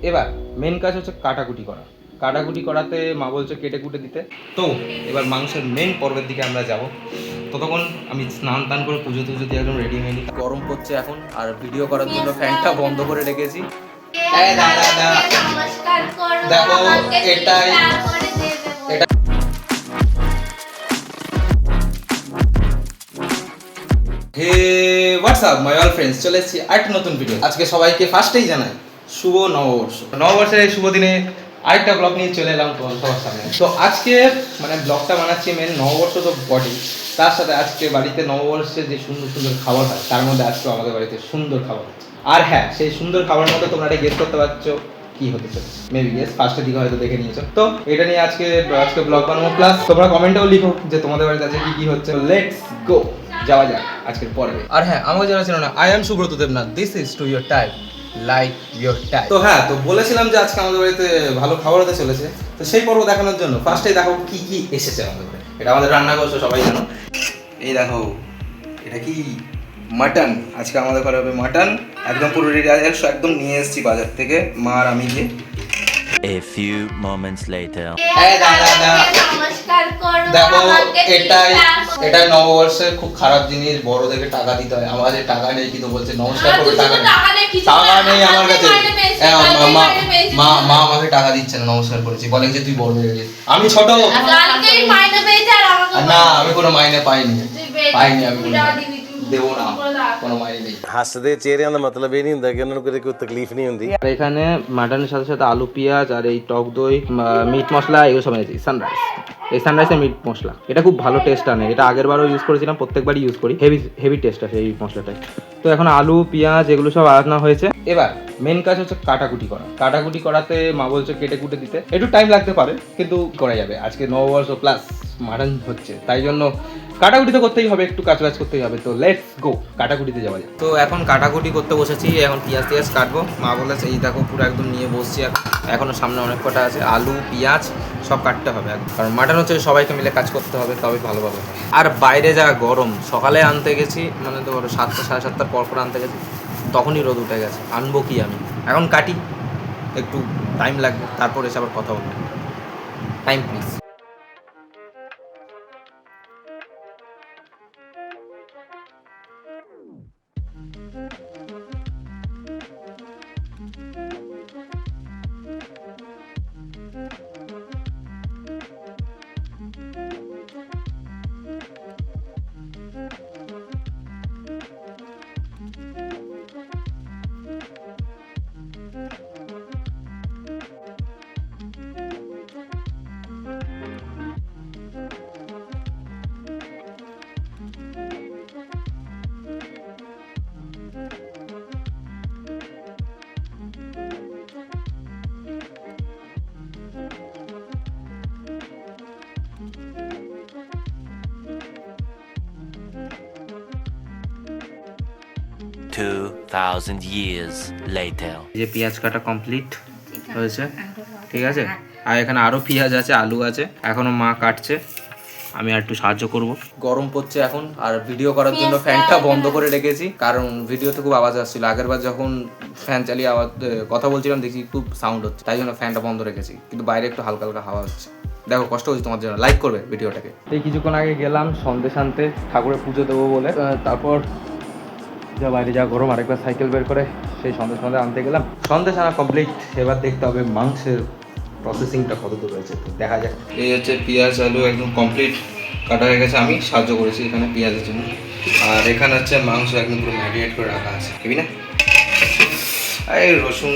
এবার মেন কাজ হচ্ছে কাটাকুটি করা। কাটাকুটি করাতে মা বলছে কেটে কুটে দিতে। তো এবার মাংসের মেন পর্বের দিকে আমরা যাব। ততক্ষণ আমি স্নান টান করে পুজো টুজো দিয়ে একদম রেডি হয়ে নিই। গরম পড়ছে এখন, আর ভিডিও করার জন্য ফ্যানটা বন্ধ করে রেখেছি। দেখো এটাই এটা হে হোয়াটসঅ্যাপ মাই অল ফ্রেন্ডস, চলে এসেছি আরেকটা নতুন ভিডিও। আজকে সবাইকে ফার্স্টেই জানাই শুভ নববর্ষ। নববর্ষের এই শুভ দিনে আরেকটা ব্লগ নিয়ে চলে এলাম তোমার সবার সামনে। তো আজকে মানে ব্লগটা বানাচ্ছি মেন নববর্ষ তো বটেই, তার সাথে আজকে বাড়িতে নববর্ষে যে সুন্দর সুন্দর খাবার হয় তার মধ্যে আজকে আমাদের বাড়িতে সুন্দর খাবার হচ্ছে। আর হ্যাঁ, সেই সুন্দর খাবারের মধ্যে তোমরা এটা গেস করতে পারছো কি হতে চলেছে। মেবি গেস ফার্স্টের দিকে হয়তো দেখে নিয়েছো। তো এটা নিয়ে আজকে ব্লগ বানাবো, প্লাস তোমরা কমেন্টেও লিখো যে তোমাদের বাড়িতে আজকে কি কি হচ্ছে। লেটস গো, যাওয়া যাক আজকের পর্বে। আর হ্যাঁ, আমাকে জানা ছিল না, I am Subrata Debnath, this is to your time like your time. তো হ্যাঁ, তো বলেছিলাম যে আজকে আমাদের বাড়িতে ভালো খাবার হতে চলেছে। তো সেই পর্ব দেখানোর জন্য ফার্স্টেই দেখো কি কি এসেছে আমাদের বাড়ি। এটা আমাদের রান্না করছো সবাই জানো। এই দেখো, এটা কি মাটন। আজকে আমাদের ঘরে হবে মাটন, একদম পুরো রেডি আছে, একদম নিয়ে এসেছি বাজার থেকে মা আর আমি দিয়ে। A few moments later. দেখো এটাই নববর্ষের খুব খারাপ জিনিস, বড়দেরকে টাকা দিতে হয়। আমার কাছে টাকা নেই, কিন্তু বলছে নমস্কার করবে, টাকা নেই আমার কাছে। মা আমাকে টাকা দিচ্ছে না, নমস্কার করেছি, বলে যে তুই বড় হয়ে গেছিস, আমি ছোট। না, আমি কোনো মাইনে পাইনি আমি দেবো না, কোনো মাইনে নেই। ਹੱਸਦੇ ਚਿਹਰਿਆਂ ਦਾ ਮਤਲਬ ਇਹ ਨਹੀਂ ਹੁੰਦਾ ਕਿ ਉਹਨਾਂ ਨੂੰ ਕਦੇ ਕੋਈ ਤਕਲੀਫ ਨਹੀਂ ਹੁੰਦੀ। আর এখানে মাটনের সাথে সাথে আলু পেঁয়াজ আর এই টক দই মিট মশলা এগুলো সব এনেছি। সানরাইজ, এই সানরাইজের মিট মশলা, এটা খুব ভালো টেস্ট আনে। এটা আগের বারও ইউজ করেছিলাম, প্রত্যেকবারই ইউজ করি, হেভি টেস্ট আছে এই মশলাটাই। তো এখন আলু পেঁয়াজ এগুলো সব আলাদা হয়েছে। এবার মেন কাজ হচ্ছে কাটাকুটি করা। কাটাকুটি করাতে মা বলছে কেটে কুটে দিতে, একটু টাইম লাগতে পারে কিন্তু করা যাবে। আজকে নববর্ষ প্লাস মাটন হচ্ছে, তাই জন্য কাটাকুটি তো করতেই হবে, একটু কাজবাজ করতেই হবে। তো লেটস গো, কাটাকুটিতে যাওয়া যায়। তো এখন কাটাকুটি করতে বসেছি, এখন পেঁয়াজ কাটবো। মা বলেছে এই দেখো পুরো একদম নিয়ে বসছি। এখনো সামনে অনেক কটা আছে, আলু পেঁয়াজ সব কাটতে হবে, কারণ মাটন হচ্ছে সবাইকে মিলে কাজ করতে হবে, তবে ভালোভাবে। আর বাইরে যা গরম, সকালে আনতে গেছি মানে তো 7টা সাড়ে 7টার পর আনতে গেছি, তখনই রোদ উঠে গেছে। আনবো কি আমি, এখন কাটি, একটু টাইম লাগবে, তারপর এসে আবার কথা বলবো। Time please. 2000 years later. যে পেঁয়াজ কাটা কমপ্লিট হয়েছে, ঠিক আছে। আর এখানে আরো পেঁয়াজ আছে, আলু আছে, এখনো মা কাটছে, আমি আর একটু সাহায্য করব। গরম পড়ছে এখন, আর ভিডিও করার জন্য ফ্যানটা বন্ধ করে রেখেছি, কারণ ভিডিওতে খুব আওয়াজ আসছিল। আগেরবার যখন ফ্যান চালিয়ে কথা বলছিলাম দেখছি খুব সাউন্ড হচ্ছে, তাই জন্য ফ্যানটা বন্ধ রেখেছি, কিন্তু বাইরে একটু হালকা হালকা হাওয়া হচ্ছে। দেখো কষ্ট হচ্ছে তোমার জন্য, লাইক করবে ভিডিওটাকে। এই কিছুক্ষণ আগে গেলাম সন্দেশ আনতে, ঠাকুরের পুজো দেবো বলে। তারপর যা বাইরে যা গরম, আরেকবার সাইকেল বের করে সেই সন্দেশ আনতে গেলাম। সন্দেশ আনা কমপ্লিট, এবার দেখতে হবে মাংসের প্রসেসিংটা কত দূর রয়েছে, তো দেখা যাক। এই হচ্ছে পেঁয়াজ আলু একদম কমপ্লিট কাটা হয়ে গেছে, আমি সাহায্য করেছি এখানে পেঁয়াজের জন্য। আর এখানে হচ্ছে মাংস একদম পুরো ম্যারিনেট করে রাখা আছে, বুঝবি না। এই রসুন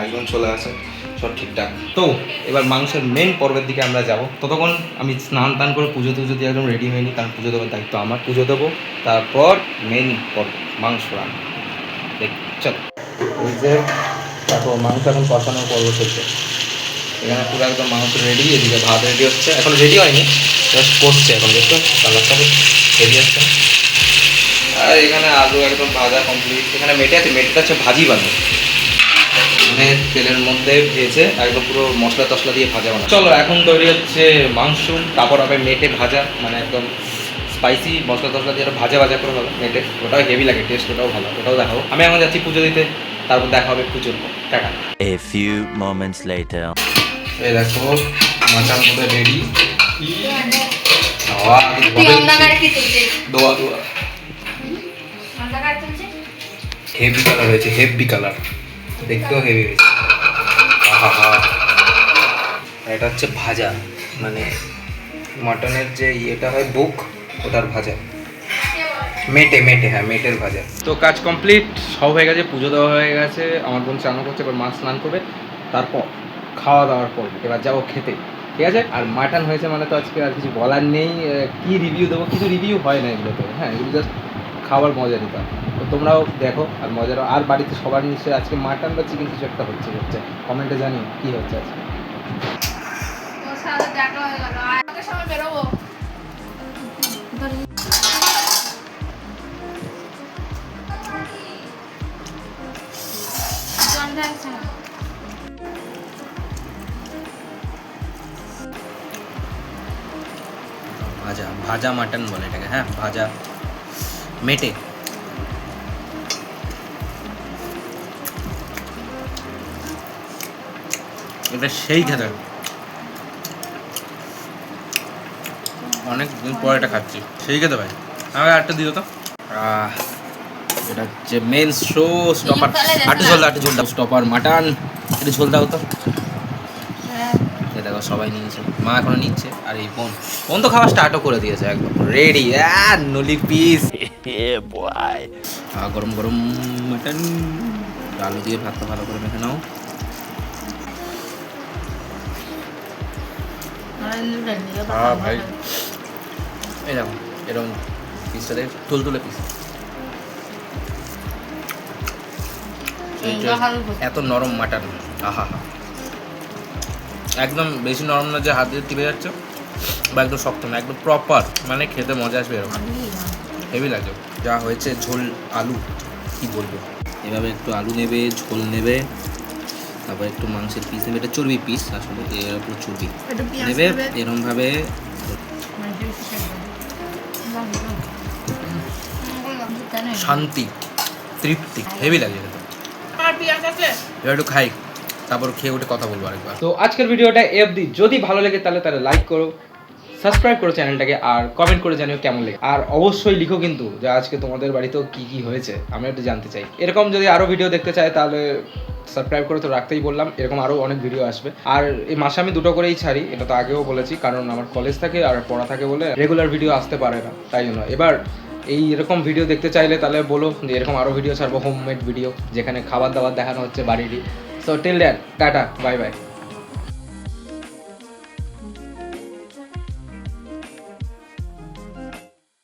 একদম চলে আসে, সব ঠিকঠাক। তো এবার মাংসের মেন পর্বের দিকে আমরা যাব। ততক্ষণ আমি স্নান টান করে পুজো টুজো দিয়ে একদম রেডি হয়নি, কারণ পুজো দেওয়ার দায়িত্ব আমার। পুজো দেবো, তারপর মেন পর্ব মাংস রান্না। দেখ চল, ওই যে দেখো মাংস এখন কষানোর পর্ব চলছে। এখানে পুরো একদম মাংস রেডি, এদিকে ভাত রেডি হচ্ছে, এখন রেডি হয়নি, জাস্ট করছে এখন, দেখছো কালারটা রেডি আসছে। আর এখানে আলু একদম ভাজা কমপ্লিট। এখানে মেটে আছে, মেটেটা হচ্ছে ভাজি বানাবে, মানে তেলের মধ্যে ভেজে একদম পুরো মশলা টশলা দিয়ে ভাজা বানাবে। চলো এখন তৈরি হচ্ছে মাংস, তারপর হবে মেটে ভাজা, মানে একদম স্পাইসি মশলা টশলা দিয়ে ভাজা করে হবে মেটে, ওটাও হেভি লাগে টেস্ট, ওটাও ভালো, ওটাও দেখাবো। আমি এখন যাচ্ছি পুজো দিতে, তারপর দেখা হবে পুজোর পর। Tata. A few moments later. এই দেখো মাটন পুরো রেডি। দোয়া দোয়া হেভি কালার হয়েছে, হেভি কালার, দেখতেও হেভি হয়েছে। আহা, এটা হচ্ছে ভাজা, মানে মাটনের যে ইয়েটা হয় বুক, ওটার ভাজা, মেটে মেটে, হ্যাঁ মেটের ভাজা। তো কাজ কমপ্লিট, সব হয়ে গেছে, পুজো দেওয়া হয়ে গেছে, আমার বোন চান করছে, এবার মা স্নান করবে, তারপর খাওয়া দাওয়ার পর এবার যাবো খেতে, ঠিক আছে। আর মাটন হয়েছে মানে তো আজকে আর কিছু বলার নেই, কি রিভিউ দেবো, কিছু রিভিউ হয় না এগুলোতে, হ্যাঁ এগুলো জাস্ট খাবার মজা নিতে। তো তোমরাও দেখো আর মজার, আর বাড়িতে সবার নিশ্চয়ই আজকে মাটন বা চিকেন কিছু একটা হচ্ছে, কমেন্টে জানি কি হচ্ছে আজকে। ভাজা ভাজা মাটন বলে এটাকে, হ্যাঁ ভাজা মেটে। এটা সেই খেতে, অনেক দিন পর এটা খাচ্ছি, সেই খেতে ভাই। আমাকে আরেকটা দিও তো। এটা হচ্ছে মেন শো স্টপার, আটু ঝোল দাও, স্টপার মাটন, একটু ঝোল দাও তো। দেখো সবাই নিয়েছে, মা এখনো নিচ্ছে, আর এই বোন তো খাওয়া স্টার্টও করে দিয়েছে, একদম রেডি। নলি পিস, Yeah, boy. গরম গরম মাটন, আলু দিয়ে ভাতটা ভালো করে মেখে নাও। ভাই এই দেখো এরকম পিসটা দেখ, তুলতুলে পিস, এত নরম মাটন, আহা হা, একদম বেশি নরম না যে হাত দিয়ে টিপে যাচ্ছে, বা একদম শক্ত না, একদম প্রপার, মানে খেতে মজা আসবে এরকম, হেভি লাগে। যা হয়েছে ঝোল আলু, কি বলবো। এভাবে একটু আলু নেবে, ঝোল নেবে, তারপর একটু মাংসের পিস নেবে, এটা চর্বি পিস আসলে, এর উপর চর্বি নেবে, এরকমভাবে শান্তি তৃপ্তি, হেভি লাগে খেতে। এবার একটু খাই, তারপর খেয়ে উঠে কথা বলবো আরেকবার। তো আজকের ভিডিওটা অবধি, যদি ভালো লাগে তাহলে লাইক করো, সাবস্ক্রাইব করো চ্যানেলটাকে, আর কমেন্ট করে জানিও কেমন লাগে, আর অবশ্যই লিখো কিন্তু যে আজকে তোমাদের বাড়িতেও কি কি হয়েছে, আমরা একটু জানতে চাই। এরকম যদি আরো ভিডিও দেখতে চাই তাহলে সাবস্ক্রাইব করে তো রাখতেই বললাম, এরকম আরো অনেক ভিডিও আসবে। আর এই মাসে আমি 2টো করেই ছাড়ি, এটা তো আগেও বলেছি, কারণ আমার কলেজ থাকে আর পড়া থাকে বলে রেগুলার ভিডিও আসতে পারে না, তাই জন্য। এবার এই এরকম ভিডিও দেখতে চাইলে তাহলে বলো যে এরকম আরো ভিডিও ছাড়বো, হোমমেড ভিডিও, যেখানে খাবার দাবার দেখানো হচ্ছে বাড়িরই। So till then, tata, bye by.